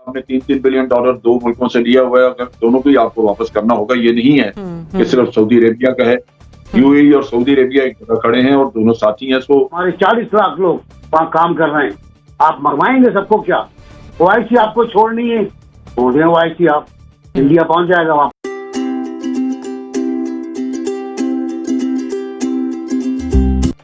आपने $3-3 बिलियन दो मुल्कों से लिया हुआ है, अगर दोनों को ही आपको वापस करना होगा। ये नहीं है कि सिर्फ सऊदी अरेबिया का है। यूएई और सऊदी अरेबिया एक जगह खड़े हैं और दोनों साथी हैं। सो हमारे 40 लाख लोग वहाँ काम कर रहे हैं, आप मरवाएंगे सबको क्या? ओआईसी आपको छोड़नी है, छोड़ दें ओआईसी, आप इंडिया पहुंच जाएगा वहाँ।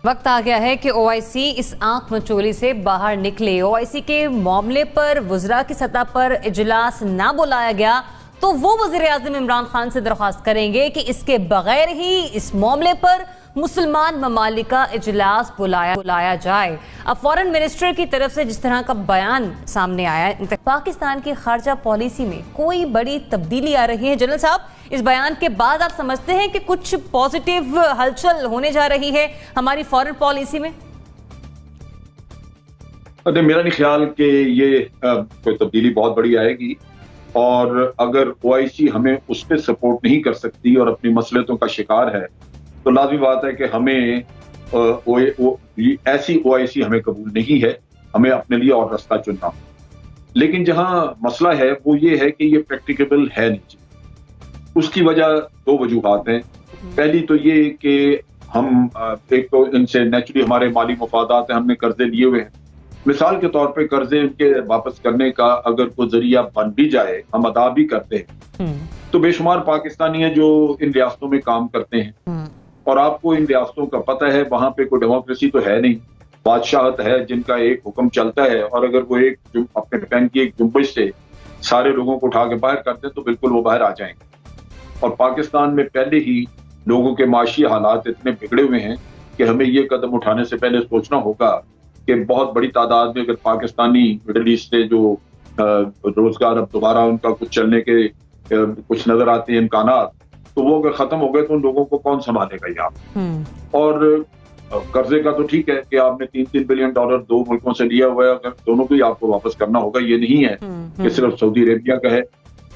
वक्त आ गया है कि ओआईसी इस आंख मचोली से बाहर निकले। ओआईसी के मामले पर वुज़रा की सतह पर इजलास ना बुलाया गया तो वो वज़ीर-ए-आज़म इमरान खान से दरख्वास्त करेंगे कि इसके बगैर ही इस मामले पर मुसलमान ममालिक का इजलास बुलाया जाए। अब फॉरेन मिनिस्टर की तरफ से जिस तरह का बयान सामने आया है, पाकिस्तान की खारजा पॉलिसी में कोई बड़ी तब्दीली आ रही है। जनरल साहब, इस बयान के बाद आप समझते हैं कि कुछ पॉजिटिव हलचल होने जा रही है हमारी फॉरेन पॉलिसी में? अरे मेरा नहीं ख्याल कि ये कोई तब्दीली बहुत बड़ी आएगी, और अगर ओआईसी हमें उस पर सपोर्ट नहीं कर सकती और अपनी मसलियतों का शिकार है तो लाज़मी बात है कि हमें ऐसी ओआईसी हमें कबूल नहीं है। हमें अपने लिए और रास्ता चुनना। लेकिन जहां मसला है वो ये है कि ये प्रैक्टिकेबल है नहीं। उसकी वजह दो वजूहात हैं। पहली तो ये कि हम एक तो इनसे नेचुरली हमारे माली मुफादात हैं, हमने कर्जे लिए हुए हैं। मिसाल के तौर पे कर्जे उनके वापस करने का अगर कोई जरिया बन भी जाए, हम अदा भी करते हैं, तो बेशुमार पाकिस्तानी है जो इन रियासतों में काम करते हैं, और आपको इन रियासतों का पता है वहां पे कोई डेमोक्रेसी तो है नहीं, बादशाहत है जिनका एक हुक्म चलता है, और अगर वो एक अपने पैन की एक जुम्बिश से सारे लोगों को उठा के बाहर करते हैं तो बिल्कुल वो बाहर आ जाएंगे। और पाकिस्तान में पहले ही लोगों के माशी हालात इतने बिगड़े हुए हैं कि हमें ये कदम उठाने से पहले सोचना होगा कि बहुत बड़ी तादाद में अगर पाकिस्तानी मिडल ईस्ट से जो रोजगार अब दोबारा उनका कुछ चलने के कुछ नजर आते हैं इम्कानात, तो वो अगर खत्म हो गए तो उन लोगों को कौन संभालेगा यहाँ। और कर्जे का तो ठीक है कि आपने $3-3 बिलियन दो मुल्कों से लिया हुआ है, अगर दोनों को ही आपको वापस करना होगा। ये नहीं है कि सिर्फ सऊदी अरेबिया का है।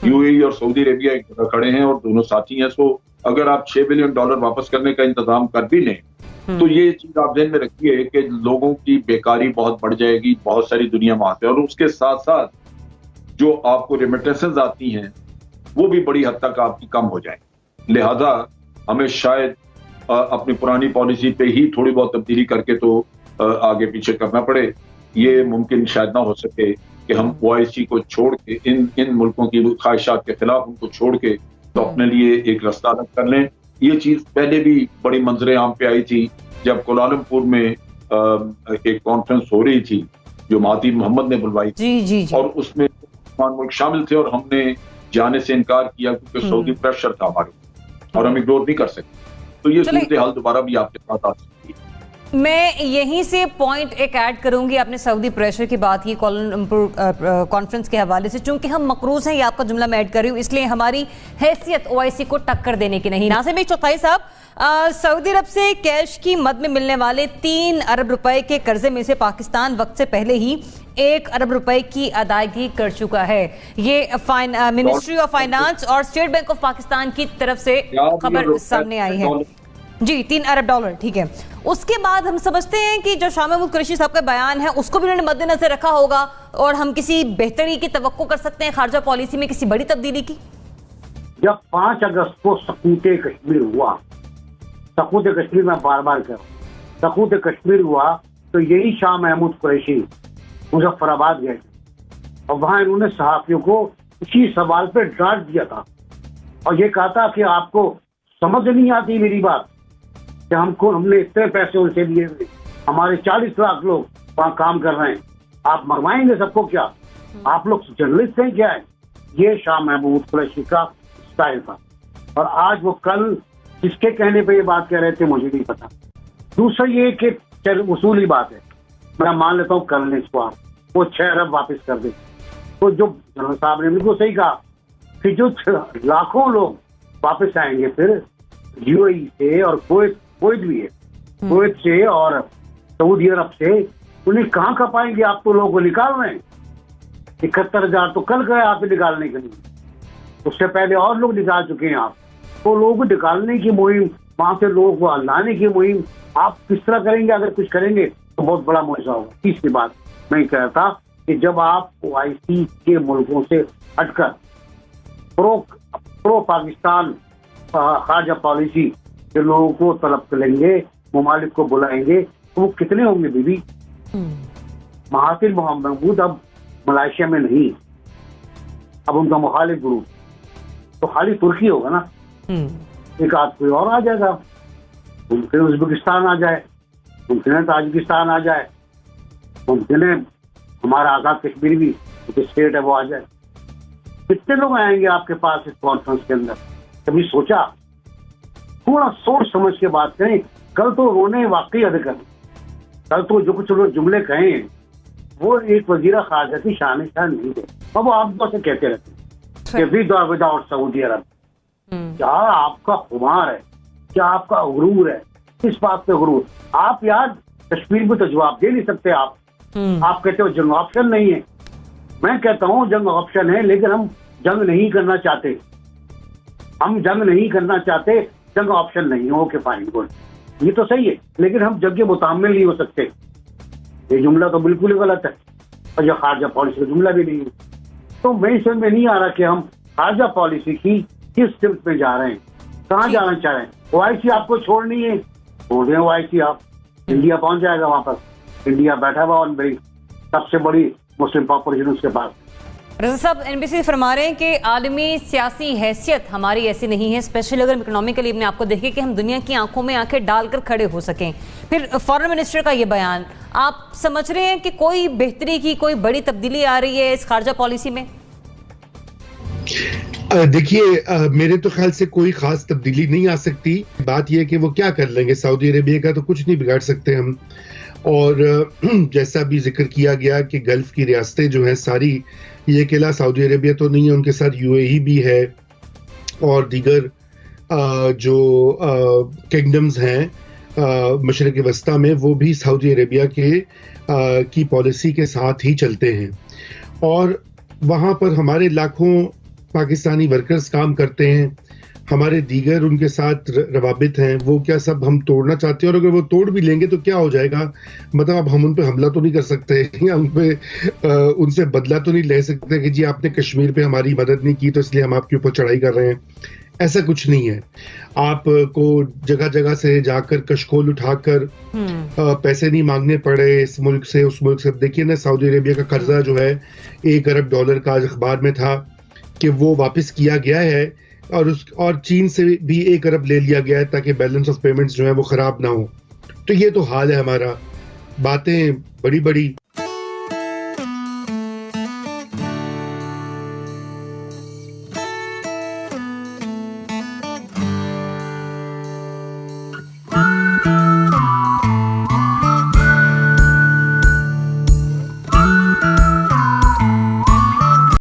यूएई और सऊदी अरेबिया एक जगह खड़े हैं और दोनों साथी हैं। सो अगर आप $6 बिलियन वापस करने का इंतजाम कर भी लें तो ये चीज आप ध्यान में रखिए कि लोगों की बेकारी बहुत बढ़ जाएगी बहुत सारी दुनिया में से, और उसके साथ साथ जो आपको रेमिटेंसेस आती हैं वो भी बड़ी हद तक आपकी कम हो जाएंगी। लिहाजा हमें शायद अपनी पुरानी पॉलिसी पे ही थोड़ी बहुत तब्दीली करके तो आगे पीछे करना पड़े। ये मुमकिन शायद ना हो सके कि हम ओआईसी को छोड़ के इन मुल्कों की ख्वाहिशात के खिलाफ उनको छोड़ के तो अपने लिए एक रास्ता अलग कर लें। ये चीज पहले भी बड़ी मंजरे आम पे आई थी जब कोलालमपुर में एक कॉन्फ्रेंस हो रही थी जो महातीर मोहम्मद ने बुलवाई थी, और उसमें मुल्क शामिल थे और हमने जाने से इनकार किया क्योंकि सऊदी प्रेशर था हमारे, और हम इग्नोर नहीं कर सकते। तो ये सूरत हाल दोबारा भी आपके साथ आ सकती है। मैं यहीं से पॉइंट एक ऐड करूंगी। आपने सऊदी प्रेशर की बात की कोलालमपुर कॉन्फ्रेंस के हवाले से, चूंकि हम मकरूज हैं, ये आपका जुमला मैं ऐड कर रही हूँ, इसलिए हमारी हैसियत ओआईसी को टक्कर देने की नहीं। नासिर भाई चौथाई साहब, सऊदी अरब से कैश की मद में मिलने वाले 3 अरब रुपए के कर्जे में से पाकिस्तान वक्त से पहले ही 1 अरब रुपए की अदायगी कर चुका है। ये मिनिस्ट्री ऑफ फाइनेंस और स्टेट बैंक ऑफ पाकिस्तान की तरफ से खबर सामने आई है। जी, $3 अरब, ठीक है। उसके बाद हम समझते हैं कि जो शाह महमूद कुरैशी साहब का बयान है उसको भी उन्होंने मद्देनजर रखा होगा, और हम किसी बेहतरी की तवक्को कर सकते हैं खारजा पॉलिसी में किसी बड़ी तब्दीली की। जब 5 अगस्त को सकूत कश्मीर हुआ, सकूत कश्मीर में बार बार कह रहा हूं, सकूत कश्मीर हुआ तो यही शाह महमूद कुरैशी मुजफ्फराबाद गए और वहां इन्होंने सहाफियों को इसी सवाल पे डांट दिया था और ये कहा था कि आपको समझ नहीं आती मेरी बात कि हमने इतने पैसे उनसे लिए हुए, हमारे 40 लाख लोग वहां काम कर रहे हैं, आप मरवाएंगे सबको क्या? आप लोग जर्नलिस्ट हैं क्या है? ये शाह महमूद कुरैशी का स्टाइल था। और आज वो कल किसके कहने पे ये बात कह रहे थे मुझे नहीं पता। दूसरा ये कि उसूली बात है, मैं मान लेता हूँ कल ने इसको वो 6 अरब वापस कर दे, तो जो जनरल साहब ने बिल्कुल सही कहा कि जो लाखों लोग वापस आएंगे फिर यूएई से और कोई भी है, कुवैत से और सऊदी अरब से, उन्हें कहाँ खपाएंगे? आप तो लोगों को निकाल रहे हैं। 71,000 तो कल गए आप निकालने के लिए, उससे पहले और लोग निकाल चुके हैं आप। तो लोगों को निकालने की मुहिम, वहां से लोगों को लाने की मुहिम आप किस तरह करेंगे? अगर कुछ करेंगे तो बहुत बड़ा मुआवजा होगा। तीसरी बात मैं कह रहा था कि जब आप ओआईसी के मुल्कों से हटकर प्रो पाकिस्तान खारजा पॉलिसी के लोगों को तलब करेंगे, ममालिक को बुलाएंगे, तो वो कितने होंगे बीबी? महातिर महमूद अब मलेशिया में नहीं, अब उनका मुखालिफ ग्रुप तो खाली तुर्की होगा ना, एक आध कोई और आ जाएगा, मुमकिन उज्बेकिस्तान आ जाए, मुमकिन है ताजिकिस्तान आ जाए, मुमकिन है हमारा आजाद कश्मीर भी स्टेट है वो आ जाए। कितने लोग आएंगे आपके पास इस कॉन्फ्रेंस के अंदर? कभी सोचा? थोड़ा सोच समझ के बात करें। कल तो उन्होंने वाकई अद कर, कल तो जो कुछ उन्होंने जुमले कहे हैं वो एक वजीरा खारजा की शान नहीं थे। अब आप कैसे कहते रहते हैं विदाउट सऊदी अरब? क्या आपका खुमार है, क्या आपका गुरूर है? इस बात पे गुरूर? आप यार कश्मीर में तो जवाब दे नहीं सकते। आप कहते हो जंग ऑप्शन नहीं है। मैं कहता हूँ जंग ऑप्शन है, लेकिन हम जंग नहीं करना चाहते, हम जंग नहीं करना चाहते, जंग ऑप्शन नहीं है। ओके फाइन गुड, ये तो सही है, लेकिन हम जंग के मुतामिल नहीं हो सकते। ये जुमला तो बिल्कुल ही गलत है, और यह खारजा पॉलिसी का जुमला भी नहीं है। तो मैं समझ में नहीं आ रहा कि हम खारजा पॉलिसी की किस सिमत में जा रहे हैं, कहाँ जाना चाह रहे हैं। ओआईसी आपको छोड़नी है, छोड़ दें ओआईसी, आप इंडिया पहुंच जाएगा वहां पर। इंडिया बैठा हुआ और बड़ी सबसे बड़ी मुस्लिम पॉपुलेशन उसके पास। रजा साहब एनबीसी फरमा रहे हैं कि आलमी सियासी हैसियत हमारी ऐसी नहीं है, स्पेशली अगर इकोनॉमिकली अपने आपको देखें कि हम दुनिया की आंखों में आंखें डालकर खड़े हो सकें। फिर फॉरेन मिनिस्टर का ये बयान, आप समझ रहे हैं कि कोई बेहतरी की कोई बड़ी तब्दीली आ रही है इस खारजा पॉलिसी में? देखिए, मेरे तो ख्याल से कोई खास तब्दीली नहीं आ सकती। बात यह है कि वो क्या कर लेंगे, सऊदी अरेबिया का तो कुछ नहीं बिगाड़ सकते हम। और जैसा भी जिक्र किया गया कि गल्फ की रियासतें जो हैं सारी, ये अकेला सऊदी अरेबिया तो नहीं है, उनके साथ यूएई भी है और दीगर जो किंगडम्स हैं मशरिक़ वस्ता में, वो भी सऊदी अरेबिया की पॉलिसी के साथ ही चलते हैं। और वहाँ पर हमारे लाखों पाकिस्तानी वर्कर्स काम करते हैं, हमारे दीगर उनके साथ रवाबित हैं, वो क्या सब हम तोड़ना चाहते हैं? और अगर वो तोड़ भी लेंगे तो क्या हो जाएगा? मतलब अब हम उन पे हमला तो नहीं कर सकते या उनसे बदला तो नहीं ले सकते कि जी आपने कश्मीर पे हमारी मदद नहीं की तो इसलिए हम आपके ऊपर चढ़ाई कर रहे हैं। ऐसा कुछ नहीं है। आपको जगह जगह से जाकर कशकोल उठाकर पैसे नहीं मांगने पड़े इस मुल्क से उस मुल्क से। देखिए ना, सऊदी अरेबिया का कर्जा जो है $1 अरब का आज अखबार में था कि वो वापस किया गया है, और चीन से भी $1 अरब ले लिया गया है ताकि बैलेंस ऑफ पेमेंट्स जो है वो खराब ना हो। तो ये तो हाल है हमारा। बातें बड़ी बड़ी